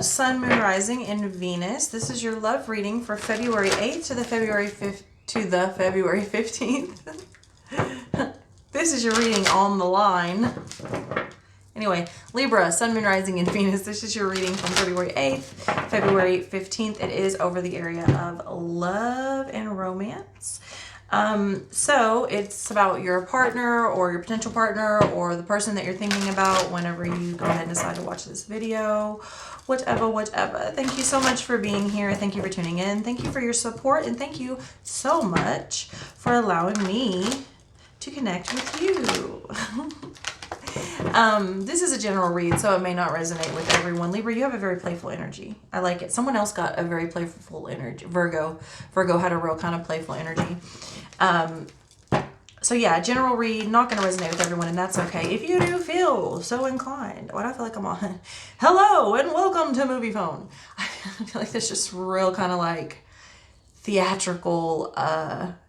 Sun, Moon, Rising, and Venus. This is your love reading for February 8th to the February 15th. This is your reading on the line. Anyway, Libra, Sun, Moon, Rising, and Venus. This is your reading from February 8th, February 15th. It is over the area of love and romance. So it's about your partner or your potential partner or the person that you're thinking about whenever you go ahead and decide to watch this video. Whatever. Thank you so much for being here. Thank you for tuning in. Thank you for your support. And thank you so much for allowing me to connect with you. This is a general read, so it may not resonate with everyone. Libra, you have a very playful energy. I like it. Someone else got a very playful energy. Virgo had a real kind of playful energy. So yeah, general read, not going to resonate with everyone, and that's okay. If you do feel so inclined, why do I feel like I'm on? Hello and welcome to Movie Phone. I feel like there's just real kind of like theatrical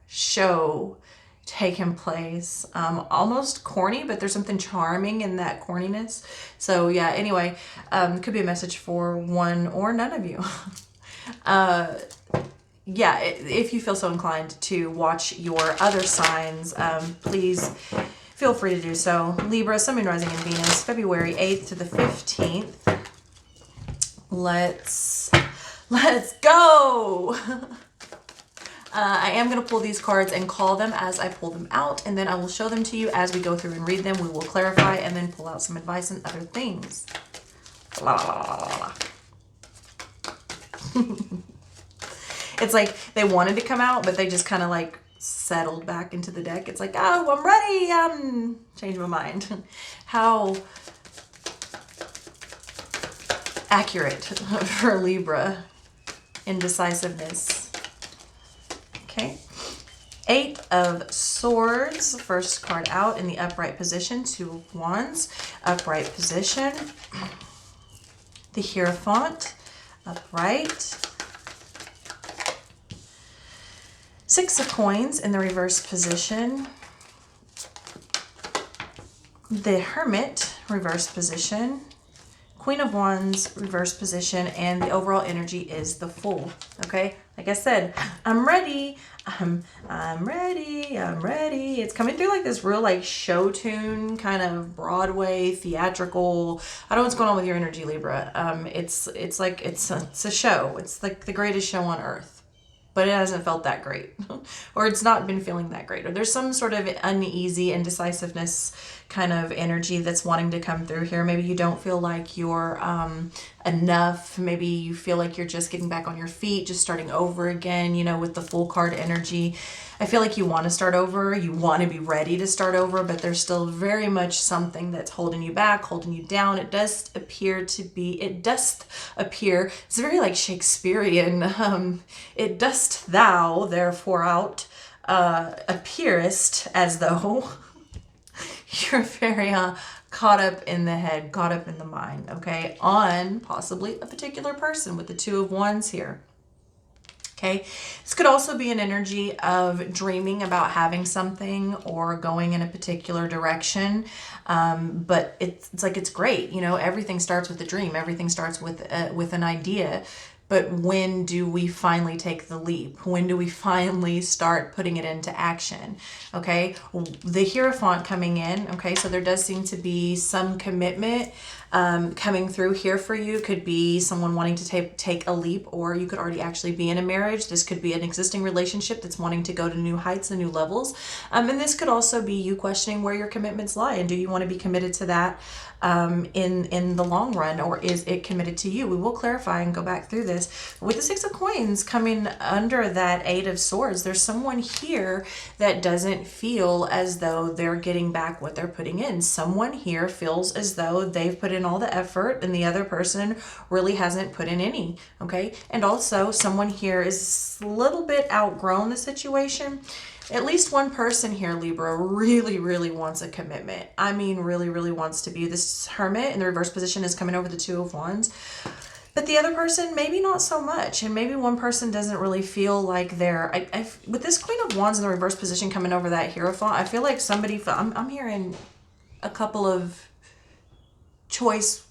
show taking place. Almost corny, but there's something charming in that corniness. So yeah, anyway, could be a message for one or none of you. Yeah, if you feel so inclined to watch your other signs, please feel free to do so. Libra, Sun, Moon, Rising, and Venus, February 8th to the 15th. Let's go! I am going to pull these cards and call them as I pull them out, and then I will show them to you as we go through and read them. We will clarify and then pull out some advice and other things. La, la, la, la, la. It's like they wanted to come out, but they just kind of like settled back into the deck. It's like, oh, I'm ready. Changed my mind. How accurate for Libra. Indecisiveness. Okay. 8 of Swords. First card out in the upright position. 2 of Wands. Upright position. The Hierophant. Upright. 6 of Coins in the reverse position. The Hermit, reverse position. Queen of Wands, reverse position. And the overall energy is the Fool. Okay? Like I said, I'm ready. I'm ready. I'm ready. It's coming through like this real like show tune, kind of Broadway, theatrical. I don't know what's going on with your energy, Libra. It's like, it's a show. It's like the greatest show on earth. But it hasn't felt that great, or it's not been feeling that great, or there's some sort of uneasy indecisiveness kind of energy that's wanting to come through here. Maybe you don't feel like you're enough. Maybe you feel like you're just getting back on your feet, just starting over again, you know, with the Fool card energy. I feel like you want to start over, you want to be ready to start over, but there's still very much something that's holding you back, holding you down. It does appear, it's very like Shakespearean, it dost thou therefore out appearest as though you're very caught up in the head, caught up in the mind, okay, on possibly a particular person with the 2 of Wands here. Okay, this could also be an energy of dreaming about having something or going in a particular direction, but it's like it's great, you know. Everything starts with a dream. Everything starts with an idea. But when do we finally take the leap? When do we finally start putting it into action? Okay, the Hierophant coming in. Okay, so there does seem to be some commitment coming through here for you. Could be someone wanting to take a leap, or you could already actually be in a marriage. This could be an existing relationship that's wanting to go to new heights and new levels. And this could also be you questioning where your commitments lie, and do you want to be committed to that in the long run, or is it committed to you? We will clarify and go back through this. With the 6 of Coins coming under that 8 of Swords, there's someone here that doesn't feel as though they're getting back what they're putting in. Someone here feels as though they've put in in all the effort and the other person really hasn't put in any, okay? And also someone here is a little bit outgrown the situation. At least one person here, Libra, really, really wants a commitment. I mean, really, really wants to be. This Hermit in the reverse position is coming over the Two of Wands. But the other person, maybe not so much. And maybe one person doesn't really feel like they're... with this Queen of Wands in the reverse position coming over that Hierophant, I feel like somebody... I'm hearing a couple of choice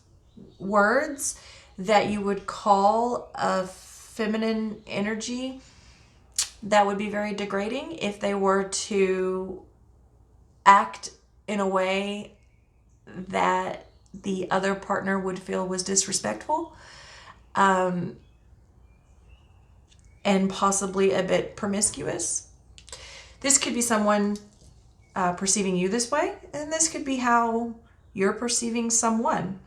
words that you would call a feminine energy that would be very degrading if they were to act in a way that the other partner would feel was disrespectful, and possibly a bit promiscuous. This could be someone perceiving you this way, and this could be how you're perceiving someone.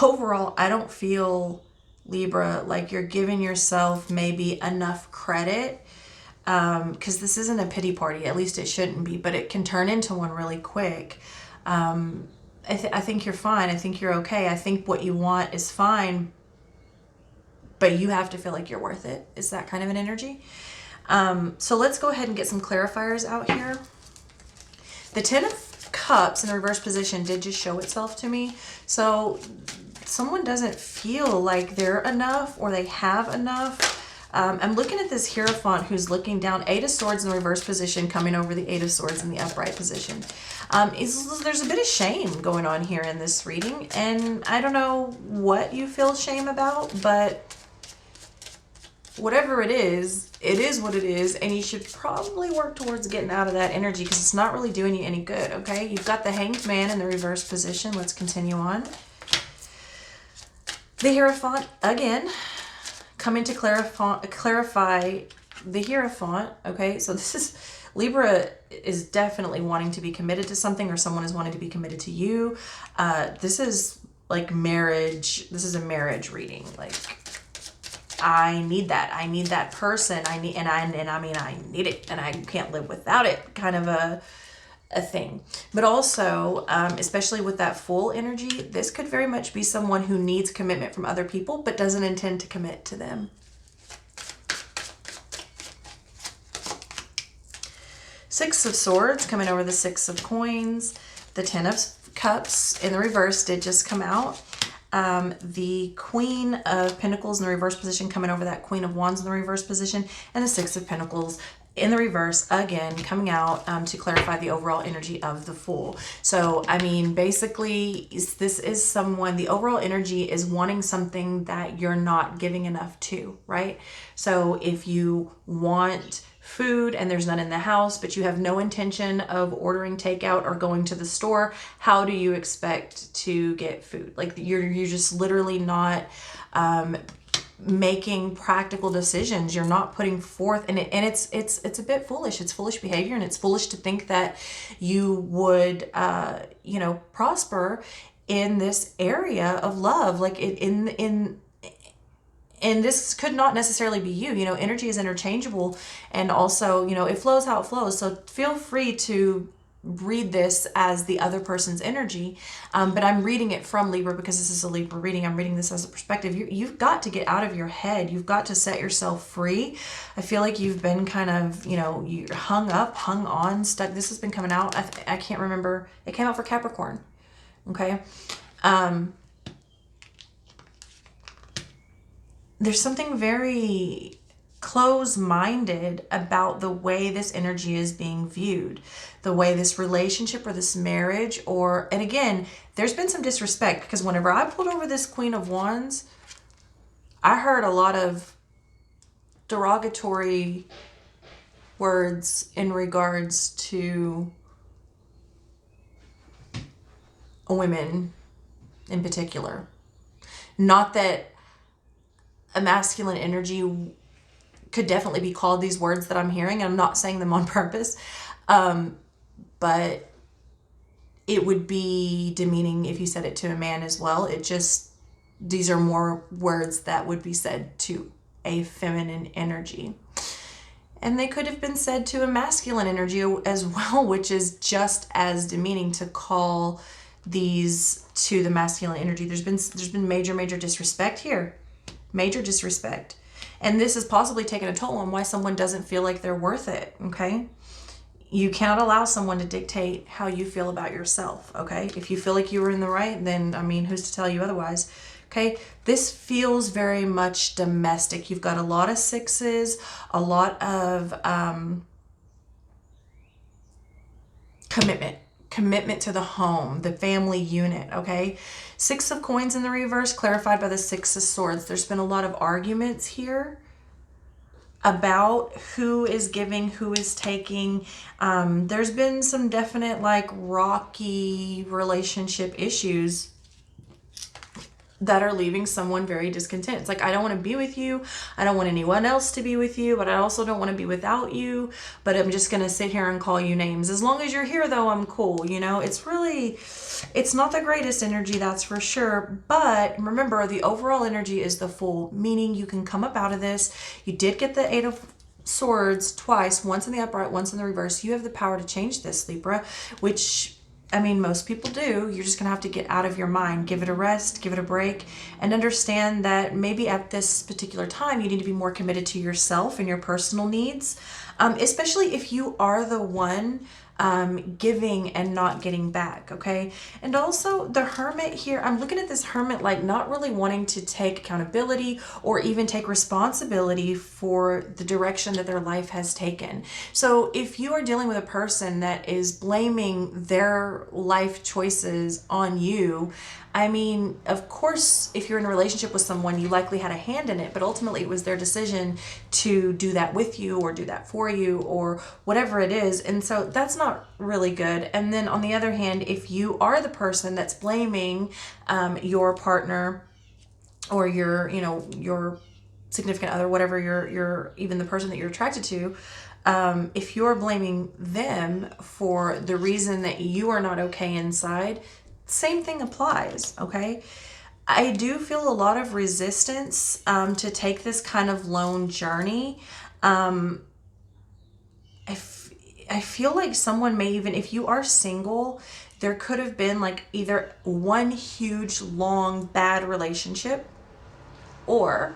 Overall, I don't feel, Libra, like you're giving yourself maybe enough credit, because this isn't a pity party. At least it shouldn't be, but it can turn into one really quick. I think you're fine. I think you're okay. I think what you want is fine, but you have to feel like you're worth it. It's that kind of an energy. So let's go ahead and get some clarifiers out here. The Ten of Cups in the reverse position did just show itself to me. So someone doesn't feel like they're enough or they have enough. I'm looking at this Hierophant who's looking down. Eight of Swords in the reverse position coming over the Eight of Swords in the upright position. There's a bit of shame going on here in this reading, and I don't know what you feel shame about, but whatever it is what it is, and you should probably work towards getting out of that energy because it's not really doing you any good, okay? You've got the Hanged Man in the reverse position. Let's continue on. The Hierophant, again, coming to clarify the Hierophant, okay? So this is, Libra is definitely wanting to be committed to something, or someone is wanting to be committed to you. This is like marriage. This is a marriage reading. Like, I need that. I need that person. I mean, I need it, and I can't live without it, kind of a thing. But also, especially with that Fool energy, this could very much be someone who needs commitment from other people, but doesn't intend to commit to them. Six of Swords coming over the Six of Coins. The Ten of Cups in the reverse did just come out. The Queen of Pentacles in the reverse position coming over that Queen of Wands in the reverse position, and the Six of Pentacles in the reverse again coming out to clarify the overall energy of the Fool. So I mean, basically this is someone, the overall energy is wanting something that you're not giving enough to, right? So if you want food and there's none in the house, but you have no intention of ordering takeout or going to the store, how do you expect to get food? Like you're just literally not making practical decisions. You're not putting forth, and it's a bit foolish. It's foolish behavior, and it's foolish to think that you would prosper in this area of love. Like and this could not necessarily be you. You know, energy is interchangeable, and also, you know, it flows how it flows. So feel free to read this as the other person's energy. But I'm reading it from Libra because this is a Libra reading. I'm reading this as a perspective. You've got to get out of your head. You've got to set yourself free. I feel like you've been kind of, you hung up, hung on, stuck. This has been coming out. I can't remember. It came out for Capricorn. Okay. There's something very close-minded about the way this energy is being viewed, the way this relationship or this marriage, and again, there's been some disrespect, because whenever I pulled over this Queen of Wands, I heard a lot of derogatory words in regards to women in particular. Not that a masculine energy could definitely be called these words that I'm hearing. I'm not saying them on purpose, but it would be demeaning if you said it to a man as well. These are more words that would be said to a feminine energy. And they could have been said to a masculine energy as well, which is just as demeaning, to call these to the masculine energy. There's been major disrespect here. Major disrespect. And this is possibly taking a toll on why someone doesn't feel like they're worth it, okay? You cannot allow someone to dictate how you feel about yourself, okay? If you feel like you were in the right, then, I mean, who's to tell you otherwise? Okay, this feels very much domestic. You've got a lot of sixes, a lot of commitment to the home, the family unit, okay? Six of Coins in the reverse, clarified by the Six of Swords. There's been a lot of arguments here about who is giving, who is taking. There's been some definite like rocky relationship issues that are leaving someone very discontent. It's like, I don't want to be with you. I don't want anyone else to be with you, but I also don't want to be without you. But I'm just going to sit here and call you names. As long as you're here, though, I'm cool. You know, it's not the greatest energy, that's for sure. But remember, the overall energy is the Fool, meaning you can come up out of this. You did get the Eight of Swords twice, once in the upright, once in the reverse. You have the power to change this, Libra, which, I mean, most people do. You're just going to have to get out of your mind, give it a rest, give it a break, and understand that maybe at this particular time, you need to be more committed to yourself and your personal needs, especially if you are the one giving and not getting back, okay? And also the Hermit here, I'm looking at this Hermit like not really wanting to take accountability or even take responsibility for the direction that their life has taken. So if you are dealing with a person that is blaming their life choices on you, I mean, of course, if you're in a relationship with someone, you likely had a hand in it, but ultimately it was their decision to do that with you or do that for you or whatever it is. And so that's not really good. And then on the other hand, if you are the person that's blaming your partner or your significant other, whatever you're even the person that you're attracted to, if you're blaming them for the reason that you are not okay inside, same thing applies, okay? I do feel a lot of resistance to take this kind of lone journey. I feel like someone may even, if you are single, there could have been like either one huge, long, bad relationship or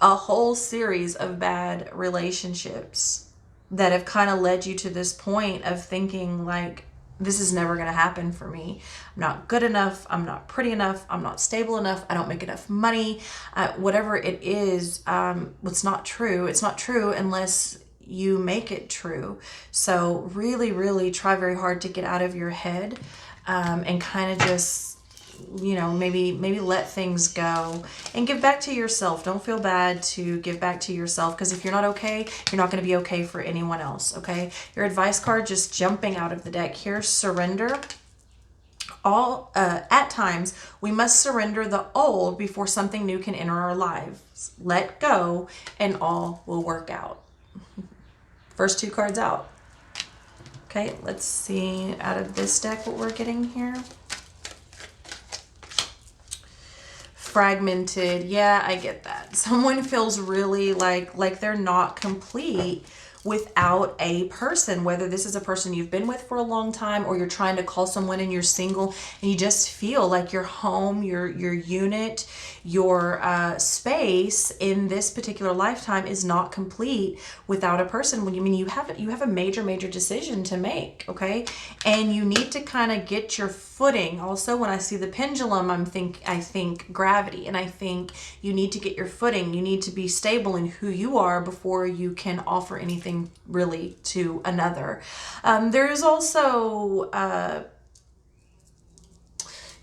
a whole series of bad relationships that have kind of led you to this point of thinking like, this is never going to happen for me. I'm not good enough. I'm not pretty enough. I'm not stable enough. I don't make enough money. Whatever it is, it's not true. It's not true unless you make it true. So really, really try very hard to get out of your head and kind of just, maybe let things go and give back to yourself. Don't feel bad to give back to yourself, because if you're not okay, you're not going to be okay for anyone else, okay? Your advice card just jumping out of the deck here, surrender. At times, we must surrender the old before something new can enter our lives. Let go and all will work out. First two cards out. Okay, let's see out of this deck what we're getting here. Fragmented. Yeah, I get that. Someone feels really like they're not complete without a person, whether this is a person you've been with for a long time or you're trying to call someone and you're single and you just feel like your home, your unit, your space in this particular lifetime is not complete without a person. When you have a major decision to make, okay? And you need to kind of get your footing. Also, when I see the pendulum, I think gravity, and I think you need to get your footing. You need to be stable in who you are before you can offer anything really to another. There is also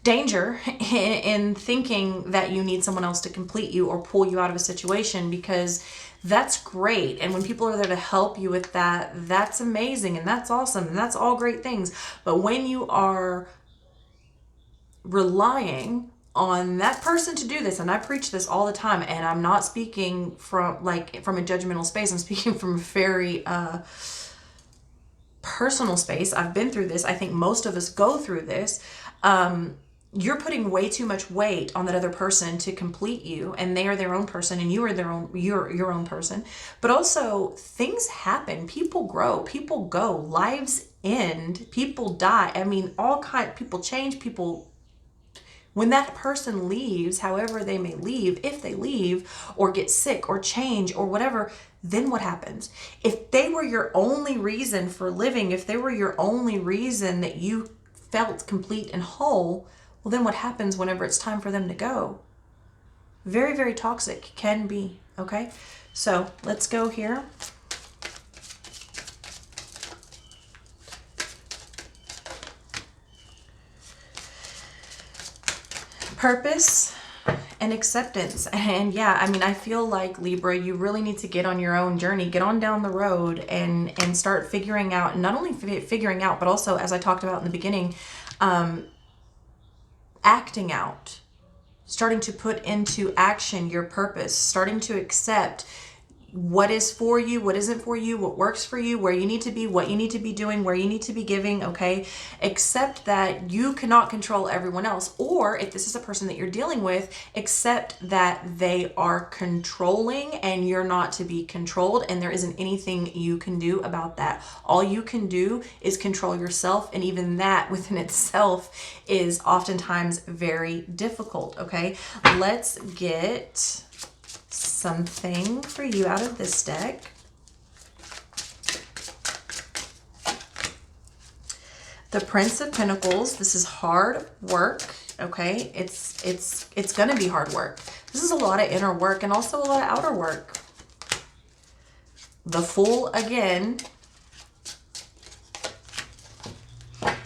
danger in thinking that you need someone else to complete you or pull you out of a situation, because that's great. And when people are there to help you with that, that's amazing and that's awesome and that's all great things. But when you are relying on that person to do this, and I preach this all the time, and I'm not speaking from a judgmental space, I'm speaking from a very personal space. I've been through this. I think most of us go through this. You're putting way too much weight on that other person to complete you, and they are their own person and you are your own person. But also, things happen, people grow, people go, lives end. People die. I mean, people change, people, when that person leaves, however they may leave, if they leave or get sick or change or whatever, then what happens? If they were your only reason for living, if they were your only reason that you felt complete and whole, well, then what happens whenever it's time for them to go? Very, very toxic can be, okay? So let's go here. Purpose and acceptance. And yeah, I mean, I feel like, Libra, you really need to get on your own journey, get on down the road and start figuring out, not only figuring out, but also, as I talked about in the beginning, acting out, starting to put into action your purpose, starting to accept what is for you, what isn't for you, what works for you, where you need to be, what you need to be doing, where you need to be giving, okay? Accept that you cannot control everyone else. Or if this is a person that you're dealing with, accept that they are controlling and you're not to be controlled, and there isn't anything you can do about that. All you can do is control yourself, and even that within itself is oftentimes very difficult, okay? Let's get something for you out of this deck. The Prince of Pentacles. This is hard work, okay? It's gonna be hard work. This is a lot of inner work and also a lot of outer work. The Fool again.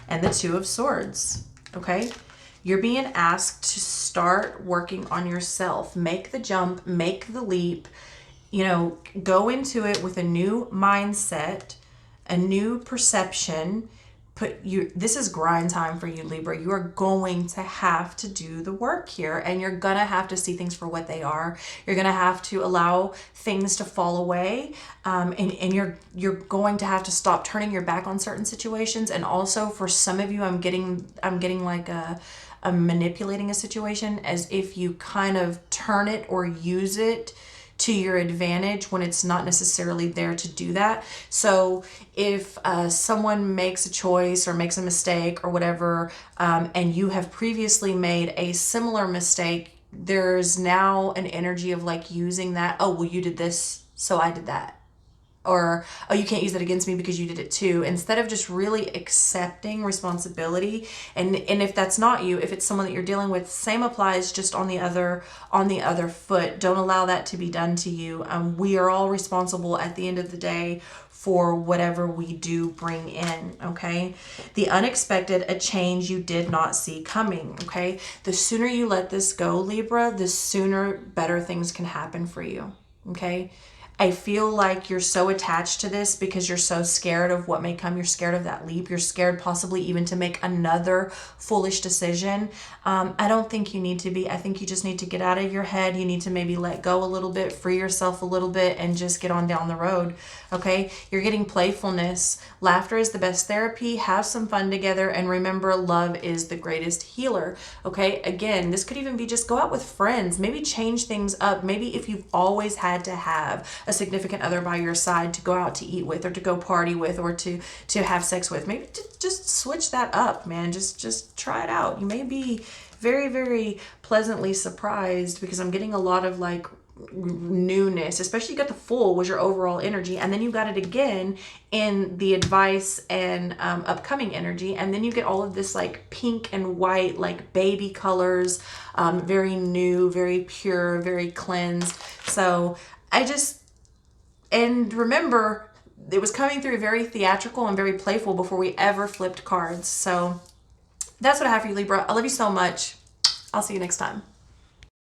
And the Two of Swords, okay? You're being asked to start working on yourself. Make the jump, make the leap, you know, go into it with a new mindset, a new perception. This is grind time for you, Libra. You are going to have to do the work here, and you're going to have to see things for what they are. You're going to have to allow things to fall away. And you're going to have to stop turning your back on certain situations. And also for some of you, I'm getting like I'm manipulating a situation as if you kind of turn it or use it to your advantage when it's not necessarily there to do that. So if someone makes a choice or makes a mistake or whatever, and you have previously made a similar mistake, there's now an energy of like using that. Oh, well, you did this, so I did that. Or, oh, you can't use that against me because you did it too. Instead of just really accepting responsibility. And if that's not you, if it's someone that you're dealing with, same applies, just on the other foot. Don't allow that to be done to you. We are all responsible at the end of the day for whatever we do bring in, okay? The unexpected, a change you did not see coming, okay? The sooner you let this go, Libra, the sooner better things can happen for you, okay? I feel like you're so attached to this because you're so scared of what may come. You're scared of that leap. You're scared possibly even to make another foolish decision. I don't think you need to be. I think you just need to get out of your head. You need to maybe let go a little bit, free yourself a little bit, and just get on down the road, okay? You're getting playfulness. Laughter is the best therapy. Have some fun together, and remember, love is the greatest healer, okay? Again, this could even be just go out with friends. Maybe change things up. Maybe if you've always had to have a significant other by your side to go out to eat with, or to go party with, or to have sex with, maybe just switch that up, man. Just try it out. You may be very, very pleasantly surprised, because I'm getting a lot of like newness. Especially you got the Fool was your overall energy, and then you got it again in the advice and upcoming energy, and then you get all of this like pink and white, like baby colors, very new, very pure, very cleansed. So and remember, it was coming through very theatrical and very playful before we ever flipped cards. So that's what I have for you, Libra. I love you so much. I'll see you next time.